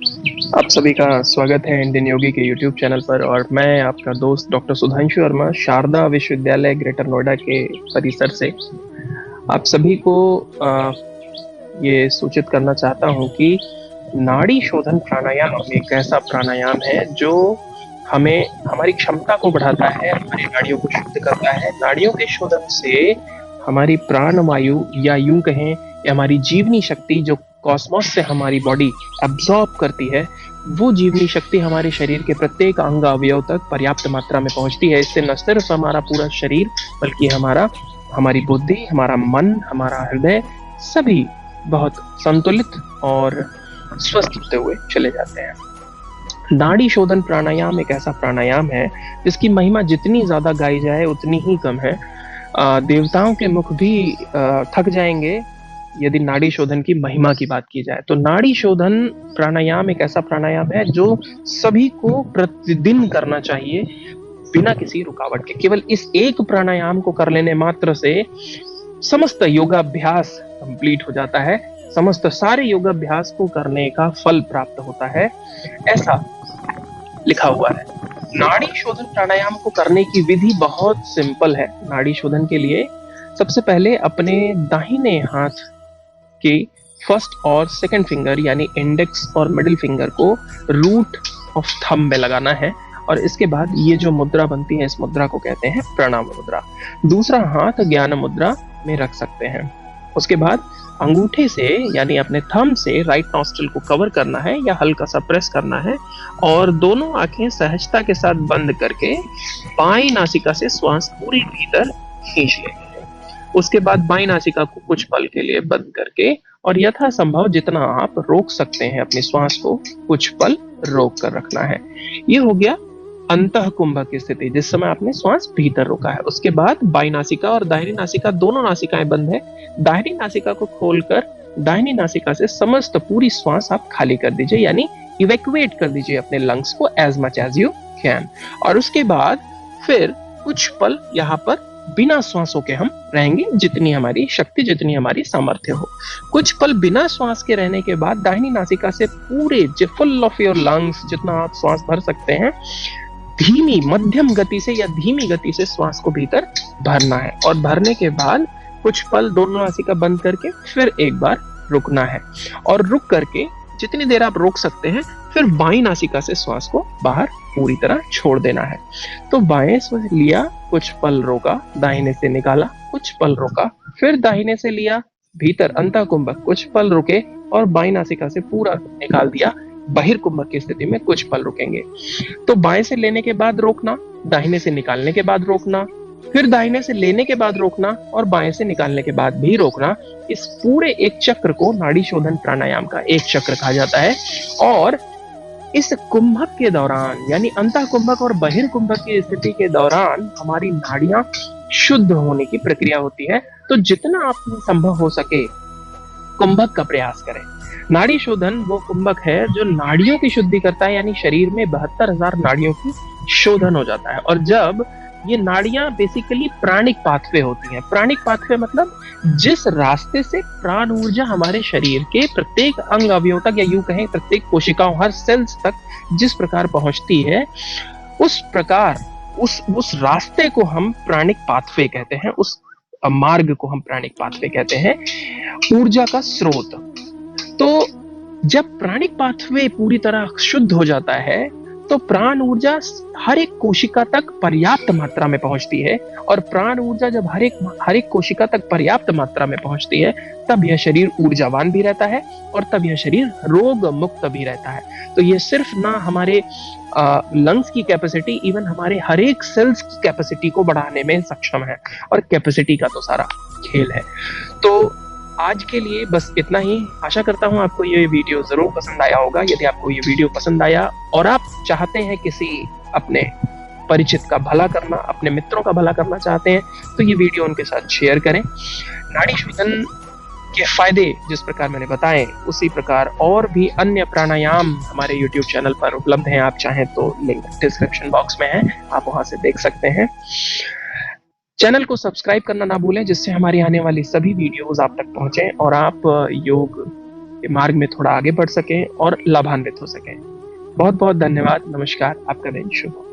आप सभी का स्वागत है इंडियन योगी के यूट्यूब चैनल पर। और मैं आपका दोस्त डॉक्टर सुधांशु वर्मा, शारदा विश्वविद्यालय ग्रेटर नोएडा के परिसर से आप सभी को ये सूचित करना चाहता हूँ कि नाड़ी शोधन प्राणायाम एक ऐसा प्राणायाम है जो हमें हमारी क्षमता को बढ़ाता है, हमारी नाड़ियों को शुद्ध करता है। नाड़ियों के शोधन से हमारी प्राण वायु, या यूं कहें हमारी जीवनी शक्ति, जो कॉस्मोस से हमारी बॉडी एब्जॉर्ब करती है, वो जीवनी शक्ति हमारे शरीर के प्रत्येक अंग अवयव तक पर्याप्त मात्रा में पहुंचती है। इससे न सिर्फ हमारा पूरा शरीर बल्कि हमारी बुद्धि, हमारा मन, हमारा हृदय सभी बहुत संतुलित और स्वस्थ होते हुए चले जाते हैं। नाड़ी शोधन प्राणायाम एक ऐसा प्राणायाम है जिसकी महिमा जितनी ज्यादा गाई जाए उतनी ही कम है। देवताओं के मुख भी थक जाएंगे यदि नाड़ी शोधन की महिमा की बात की जाए। तो नाड़ी शोधन प्राणायाम एक ऐसा प्राणायाम है जो सभी को प्रतिदिन करना चाहिए बिना किसी रुकावट के। केवल इस एक प्राणायाम को कर लेने मात्र से समस्त योगाभ्यास कंप्लीट हो जाता है, समस्त सारे योगाभ्यास को करने का फल प्राप्त होता है, ऐसा लिखा हुआ है। नाड़ी शोधन प्राणायाम को करने की विधि बहुत सिंपल है। नाड़ी शोधन के लिए सबसे पहले अपने दाहिने हाथ के फर्स्ट और सेकंड फिंगर यानी इंडेक्स और मिडिल फिंगर को रूट ऑफ थंब में लगाना है, और इसके बाद ये जो मुद्रा बनती है, इस मुद्रा को कहते हैं प्रणाम मुद्रा। दूसरा हाथ ज्ञान मुद्रा में रख सकते हैं। उसके बाद अंगूठे से यानी अपने थंब से राइट नॉस्ट्रिल को कवर करना है या हल्का सा प्रेस करना है, और दोनों आंखें सहजता के साथ बंद करके बाईं नासिका से श्वास पूरी भीतर खींच लेंगे। उसके बाद बाईं नासिका को कुछ पल के लिए बंद करके और यथासंभव जितना आप रोक सकते हैं अपनी श्वास को कुछ पल रोक कर रखना है। ये हो गया अंतः कुंभक की स्थिति, जिस समय आपने श्वास भीतर रोका है। उसके बाद बाईं नासिका और दाहिनी नासिका दोनों नासिकाएं बंद है। दाहिनी नासिका को खोलकर दाहिनी नासिका से समस्त पूरी श्वास आप खाली कर दीजिए, यानी इवैक्यूएट कर दीजिए अपने लंग्स को as much as you can. और उसके बाद फिर कुछ पल यहाँ पर बिना श्वासों के हम रहेंगे, जितनी हमारी शक्ति, जितनी हमारी सामर्थ्य हो। कुछ पल बिना श्वास के रहने के बाद दाहिनी नासिका से पूरे फुल ऑफ योर लंग्स जितना आप श्वास भर सकते हैं, धीमी मध्यम गति से या धीमी गति से श्वास को भीतर भरना है। और भरने के बाद कुछ पल दोनों नासिका बंद करके फिर एक बार रुकना है, और रुक करके जितनी देर आप रोक सकते हैं फिर बाईं नासिका से श्वास को बाहर पूरी तरह छोड़ देना है। तो बाएं से लिया, कुछ पल रोका, दाहिने से निकाला, कुछ पल रोका, फिर दाहिने से लिया भीतर अंतः कुंभक, कुछ पल रुके और बाईं नासिका से पूरा निकाल दिया बहिर्कुंभक की स्थिति में कुछ पल रुकेंगे। तो बाएं से लेने के बाद रोकना, दाहिने से निकालने के बाद रोकना, फिर दाहिने से लेने के बाद रोकना और बाएं से निकालने के बाद भी रोकना। इस पूरे एक चक्र को नाड़ी शोधन प्राणायाम का एक चक्र कहा जाता है। और इस कुंभक के दौरान यानी अंतः कुंभक और बहिर्कुंभक की स्थिति के दौरान हमारी नाड़ियां शुद्ध होने की प्रक्रिया होती है। तो जितना आप संभव हो सके कुंभक का प्रयास करें। नाड़ी शोधन वो कुंभक है जो नाड़ियों की शुद्धि करता है, यानी शरीर में 72,000 नाड़ियों की शोधन हो जाता है। और जब ये नाड़ियां बेसिकली प्राणिक पाथवे होती हैं। प्राणिक पाथवे मतलब जिस रास्ते से प्राण ऊर्जा हमारे शरीर के प्रत्येक अंग अवयव तक, या यूं कहें प्रत्येक कोशिकाओं, हर सेल्स तक जिस प्रकार पहुंचती है, उस प्रकार उस रास्ते को हम प्राणिक पाथवे कहते हैं। उस मार्ग को हम प्राणिक पाथवे कहते हैं, ऊर्जा का स्रोत। तो जब प्राणिक पाथवे पूरी तरह शुद्ध हो जाता है तो प्राण ऊर्जा हर एक कोशिका तक पर्याप्त मात्रा में पहुंचती है, और प्राण ऊर्जा जब हर एक कोशिका तक पर्याप्त मात्रा में पहुंचती है तब यह शरीर ऊर्जावान भी रहता है और तब यह शरीर रोग मुक्त भी रहता है। तो ये सिर्फ ना हमारे लंग्स की कैपेसिटी, इवन हमारे हर एक सेल्स की कैपेसिटी को बढ़ाने में सक्षम है, और कैपेसिटी का तो सारा खेल है। तो आज के लिए बस इतना ही। आशा करता हूँ आपको ये वीडियो जरूर पसंद आया होगा। यदि आपको ये वीडियो पसंद आया और आप चाहते हैं किसी अपने परिचित का भला करना, अपने मित्रों का भला करना चाहते हैं, तो ये वीडियो उनके साथ शेयर करें। नाड़ी शोधन के फायदे जिस प्रकार मैंने बताए, उसी प्रकार और भी अन्य प्राणायाम हमारे YouTube चैनल पर उपलब्ध हैं। आप चाहें तो लिंक डिस्क्रिप्शन बॉक्स में है, आप वहां से देख सकते हैं। चैनल को सब्सक्राइब करना ना भूलें, जिससे हमारी आने वाली सभी वीडियोस आप तक पहुंचे और आप योग मार्ग में थोड़ा आगे बढ़ सकें और लाभान्वित हो सकें। बहुत बहुत धन्यवाद। नमस्कार। आपका दिन शुभ हो।